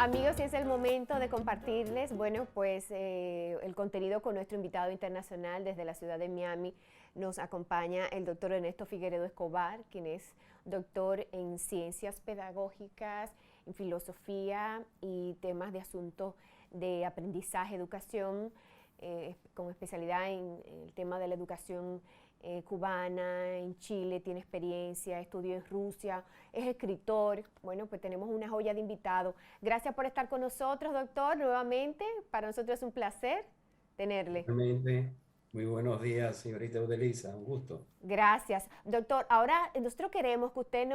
Amigos, y es el momento de compartirles, bueno, pues el contenido con nuestro invitado internacional desde la ciudad de Miami. Nos acompaña el doctor Ernesto Figueredo Escobar, quien es doctor en ciencias pedagógicas, en filosofía y temas de asuntos de aprendizaje, educación, con especialidad en el tema de la educación cubana, en Chile, tiene experiencia, estudió en Rusia, es escritor. Bueno, pues tenemos una joya de invitado. Gracias por estar con nosotros, doctor, nuevamente. Para nosotros es un placer tenerle. Realmente, muy buenos días, señorita Udelisa, un gusto. Gracias. Doctor, ahora nosotros queremos que usted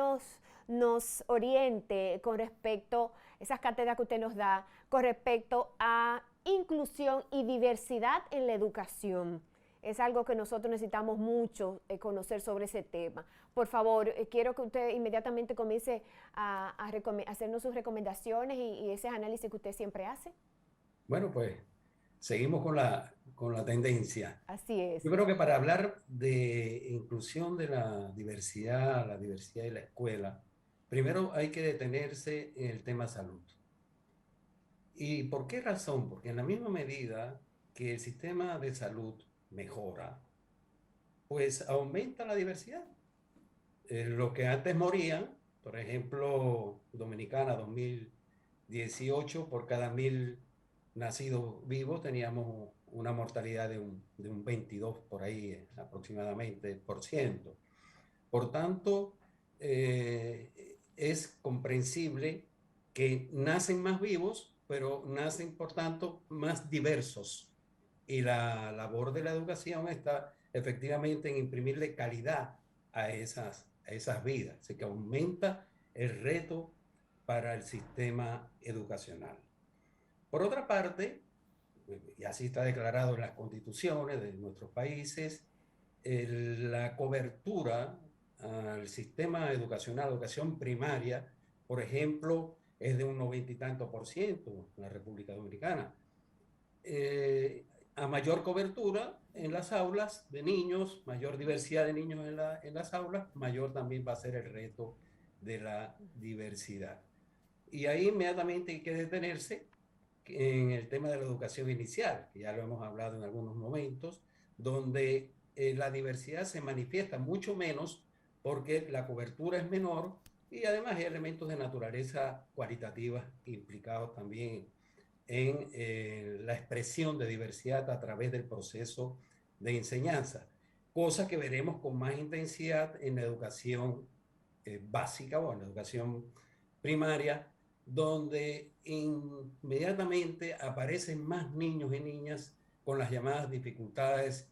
nos oriente con respecto a esas cátedras que usted nos da, con respecto a inclusión y diversidad en la educación. Es algo que nosotros necesitamos mucho conocer sobre ese tema. Por favor, quiero que usted inmediatamente comience a hacernos sus recomendaciones y ese análisis que usted siempre hace. Bueno, pues seguimos con la tendencia. Así es. Yo creo que para hablar de inclusión de la diversidad de la escuela, primero hay que detenerse en el tema salud. ¿Y por qué razón? Porque en la misma medida que el sistema de salud mejora, pues aumenta la diversidad. Lo que antes morían, por ejemplo, Dominicana 2018, por cada 1.000 nacidos vivos teníamos una mortalidad de un 22 por ahí aproximadamente por ciento. Por tanto, es comprensible que nacen más vivos, pero nacen, por tanto, más diversos. Y la labor de la educación está efectivamente en imprimirle calidad a esas vidas. Así que aumenta el reto para el sistema educacional. Por otra parte, y así está declarado en las constituciones de nuestros países, la cobertura al sistema educacional, educación primaria, por ejemplo, es de un 90 y tanto% en la República Dominicana. Eh, a mayor cobertura en las aulas de niños, mayor diversidad de niños en las aulas, mayor también va a ser el reto de la diversidad. Y ahí inmediatamente hay que detenerse en el tema de la educación inicial, que ya lo hemos hablado en algunos momentos, donde la diversidad se manifiesta mucho menos porque la cobertura es menor y además hay elementos de naturaleza cualitativa implicados también en la expresión de diversidad a través del proceso de enseñanza, cosa que veremos con más intensidad en la educación básica o en la educación primaria, donde inmediatamente aparecen más niños y niñas con las llamadas dificultades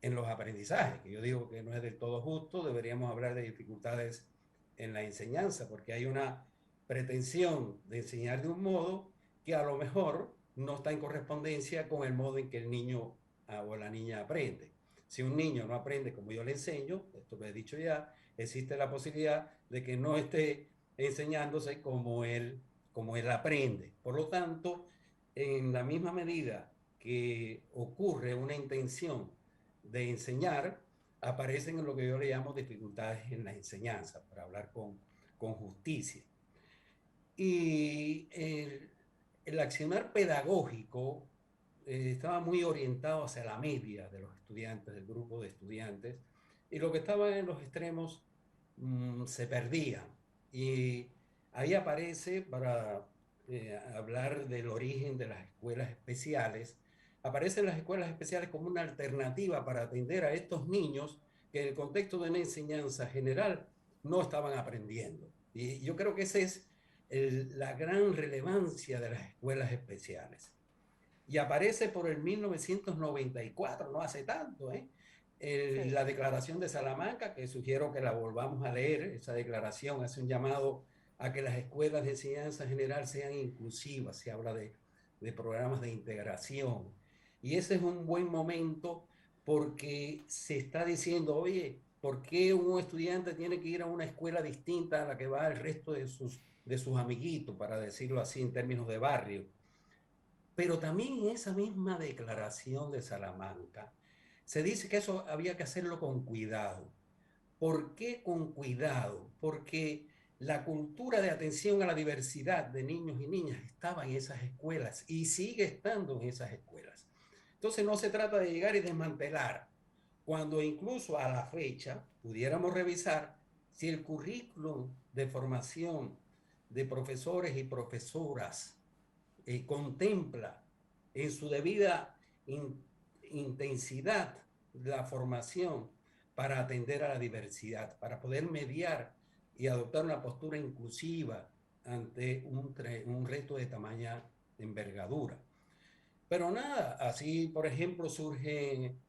en los aprendizajes, que yo digo que no es del todo justo, deberíamos hablar de dificultades en la enseñanza, porque hay una pretensión de enseñar de un modo que a lo mejor no está en correspondencia con el modo en que el niño o la niña aprende. Si un niño no aprende como yo le enseño, esto lo he dicho ya, existe la posibilidad de que no esté enseñándose como él aprende. Por lo tanto, en la misma medida que ocurre una intención de enseñar, aparecen en lo que yo le llamo dificultades en la enseñanza, para hablar con justicia. Y el accionar pedagógico estaba muy orientado hacia la media de los estudiantes, del grupo de estudiantes, y lo que estaba en los extremos se perdía. Y ahí aparece, para hablar del origen de las escuelas especiales, aparecen las escuelas especiales como una alternativa para atender a estos niños que en el contexto de una enseñanza general no estaban aprendiendo. Y yo creo que esa es la gran relevancia de las escuelas especiales. Y aparece por el 1994, no hace tanto, Sí. la declaración de Salamanca, que sugiero que la volvamos a leer. Esa declaración hace un llamado a que las escuelas de enseñanza general sean inclusivas, se habla de programas de integración. Y ese es un buen momento porque se está diciendo, oye, ¿por qué un estudiante tiene que ir a una escuela distinta a la que va el resto de sus amiguitos, para decirlo así en términos de barrio? Pero también en esa misma declaración de Salamanca se dice que eso había que hacerlo con cuidado. ¿Por qué con cuidado? Porque la cultura de atención a la diversidad de niños y niñas estaba en esas escuelas y sigue estando en esas escuelas. Entonces no se trata de llegar y desmantelar, cuando incluso a la fecha pudiéramos revisar si el currículum de formación de profesores y profesoras contempla en su debida intensidad la formación para atender a la diversidad, para poder mediar y adoptar una postura inclusiva ante un reto de tamaña envergadura. Pero nada, así por ejemplo surgen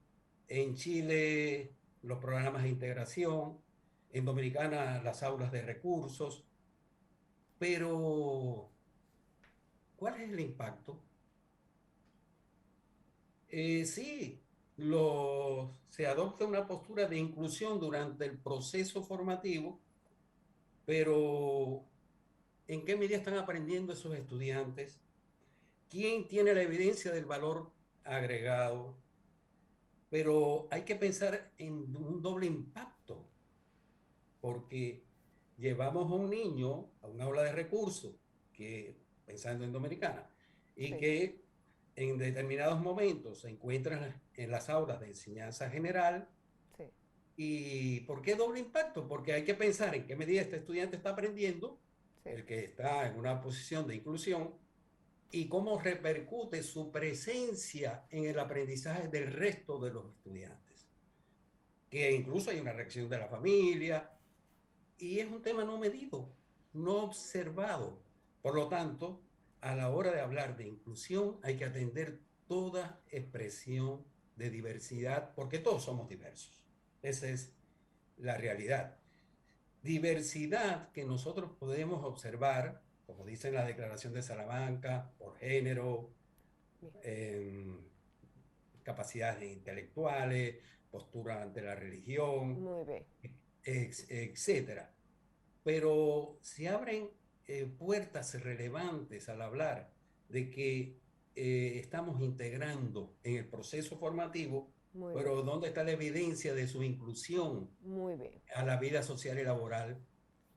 en Chile los programas de integración, en Dominicana las aulas de recursos, pero ¿cuál es el impacto? Sí, se adopta una postura de inclusión durante el proceso formativo, pero ¿en qué medida están aprendiendo esos estudiantes? ¿Quién tiene la evidencia del valor agregado? Pero hay que pensar en un doble impacto, porque llevamos a un niño a una aula de recursos, que, pensando en Dominicana, y Sí. que en determinados momentos se encuentran en las aulas de enseñanza general. Sí. ¿Y por qué doble impacto? Porque hay que pensar en qué medida este estudiante está aprendiendo, Sí. el que está en una posición de inclusión, y cómo repercute su presencia en el aprendizaje del resto de los estudiantes. Que incluso hay una reacción de la familia, y es un tema no medido, no observado. Por lo tanto, a la hora de hablar de inclusión hay que atender toda expresión de diversidad, porque todos somos diversos. Esa es la realidad. Diversidad que nosotros podemos observar, como dice en la Declaración de Salamanca, por género, capacidades intelectuales, postura ante la religión, Muy bien. etcétera. Pero se abren puertas relevantes al hablar de que estamos integrando en el proceso formativo, Muy pero bien. ¿dónde está la evidencia de su inclusión Muy bien. a la vida social y laboral?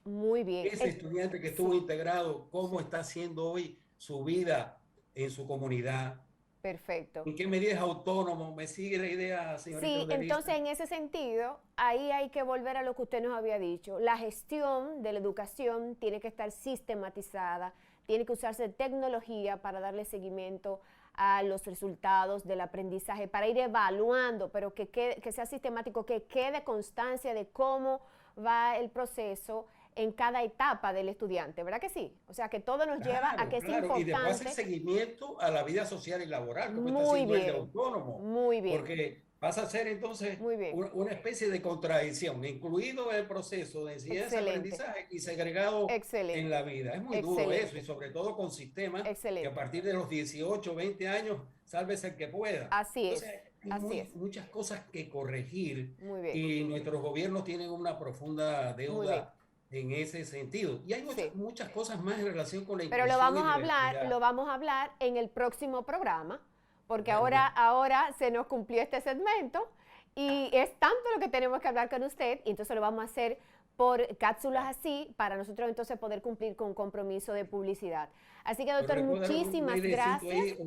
Muy bien. Ese estudiante que estuvo Sí. integrado, ¿cómo Sí. está haciendo hoy su vida en su comunidad? Perfecto. ¿En qué medida es autónomo? ¿Me sigue la idea, señorita Sí, Odelisa? entonces en ese sentido, ahí hay que volver a lo que usted nos había dicho. La gestión de la educación tiene que estar sistematizada, tiene que usarse tecnología para darle seguimiento a los resultados del aprendizaje, para ir evaluando, pero que sea sistemático, que quede constancia de cómo va el proceso en cada etapa del estudiante, ¿verdad que sí? O sea, que todo nos lleva a Claro, que es claro. Y después hacer importante. seguimiento a la vida social y laboral, como está Muy haciendo el de bien, autónomo, muy bien, porque pasa a ser entonces muy bien. una especie de contradicción, incluido en el proceso de Excelente, enseñanza-aprendizaje y segregado en excelente, la vida. Es muy duro eso, y excelente, sobre todo con sistemas que a excelente. partir de los 18, 20 años, sálvese el que pueda. Así es, Entonces, hay así es. muchas cosas que corregir, Muy bien, y nuestros gobiernos tienen una profunda muy bien. deuda en ese sentido. Y hay Sí. muchas cosas más en relación con la Pero inclusión y lo diversidad. vamos a hablar en el próximo programa, porque Bueno, bien. ahora se nos cumplió este segmento y es tanto lo que tenemos que hablar con usted, y entonces lo vamos a hacer por cápsulas así, para nosotros entonces poder cumplir con un compromiso de publicidad. Así que, Pero doctor, le puedo dar un muchísimas airecito gracias. ahí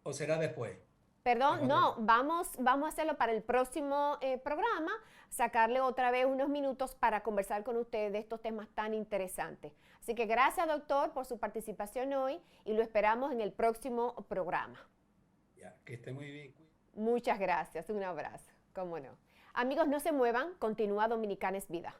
o será después. Es Perdón, otra no, cosa. vamos a hacerlo para el próximo programa, sacarle otra vez unos minutos para conversar con ustedes de estos temas tan interesantes. Así que gracias, doctor, por su participación hoy y lo esperamos en el próximo programa. Ya, que esté muy bien. Muchas gracias, un abrazo, cómo no. Amigos, no se muevan, continúa Dominicana es Vida.